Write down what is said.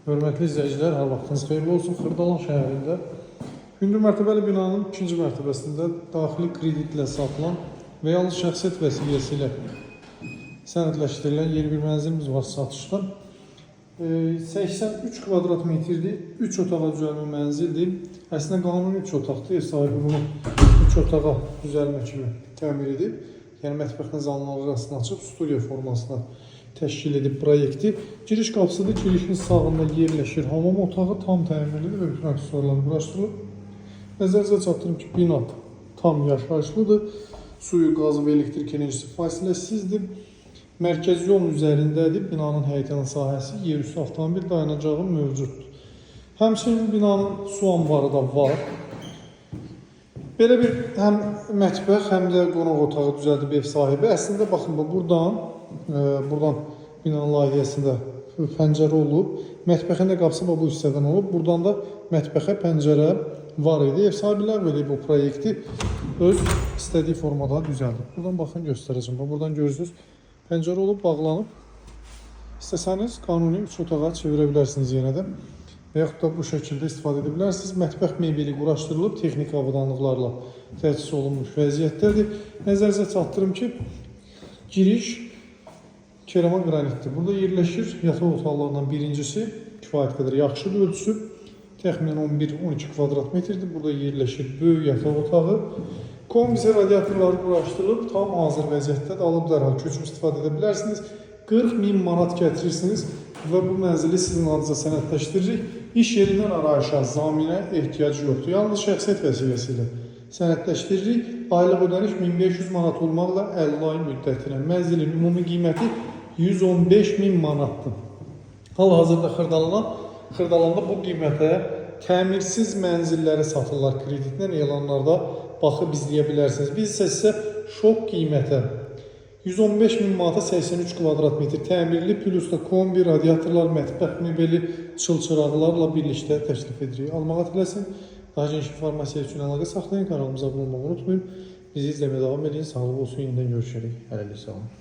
Hörmətli izləyicilər, hər vaxtınız xeyirli olsun. Xırdalan şəhərində hündür mərtəbəli binanın ikinci mərtəbəsində daxili kreditlə satılan və yalnız şəxsiyyət vəsiqəsi ilə sənədləşdirilən yeni bir mənzilimiz var satışda. 83 kvadrat metrdir, 3 otağa düzəlmə mənzildir. Əslində qanuni 3 otaqdır, ev sahibi bunu 3 otağa düzəlmə kimi təmir edib. Yəni mətbəxin zalları arasını açıb studiya formasına təşkil edib proyekti. Giriş qapısıdır, girişin sağında yerləşir hamam otağı, tam təmirlidir və bütün aksesuarlar quraşdırılıb. Nəzərinizə çatdırım ki, bina tam yaşayışlıdır. Suyu, qazı və elektrik enerjisi fasiləsizdir. Mərkəzi yolun üzərindədir. Binanın həyətinin sahəsi, yerüstü avtomobil dayanacağı mövcuddur. Həmçinin binanın su anbarı da var. Belə bir həm mətbəx, həm də qonaq otağı düzəldib ev sahibi. Əslində baxın, buradan binanın layihəsində pəncərə olub. Mətbəxin də qapısı bu hissədən olub. Buradan da mətbəxə pəncərə var idi. Ev sahibi ləğv edib bu proyekti öz istədiyi formada düzəldib. Buradan baxın, göstərəcəm. Buradan görürsünüz, pəncərə olub, bağlanıb. İstəsəniz qanuni 3 otağa çevirə bilərsiniz yenə də. Və yaxud da bu şəkildə istifadə edə bilərsiniz. Mətbəx mebeli quraşdırılıb, texniki avadanlıqlarla təchiz olunmuş vəziyyətdədir. Nəzərinizə çatdırım ki, giriş keraman qranitdir. Burada yerləşir yataq otaqlarından birincisi, kifayət qədər yaxşıdır ölçüsü. Təxminən 11-12 kvadrat metrdir. Burada yerləşir böyük yataq otağı. Kombisi radiatorları quraşdırılıb, tam hazır vəziyyətdə alıb dərhal köçüb istifadə edə bilərsiniz. 40.000 manat gətirirsiniz və bu mənzili sizin adınıza sənədləşdiririk. İş yerindən arayışa, zaminə ehtiyacı yoxdur. Yalnız şəxsiyyət vəsiqəsi ilə sənədləşdiririk. Aylıq ödəniş 1500 manat olmaqla 50 ay müddətinə. Mənzilin ümumi qiyməti 115.000 manatdır. Hal-hazırda Xırdalanda bu qiymətə təmirsiz mənzilləri satırlar kreditlə, elanlarda baxıb izləyə bilərsiniz. Biz isə şok qiymətə 115.000 manata 83 kvadrat metr təmirli, plus da kombi, radiatorlar, mətbəx mebeli, çılçıraqlarla birlikdə təklif edirik. Almağa tələsin. Daha geniş informasiya üçün əlaqə saxlayın. Kanalımıza abunə olmağı unutmayın. Bizi izləməyə davam edin. Sağlıq olsun. Yenidən görüşərik. Hələlik sağ olun.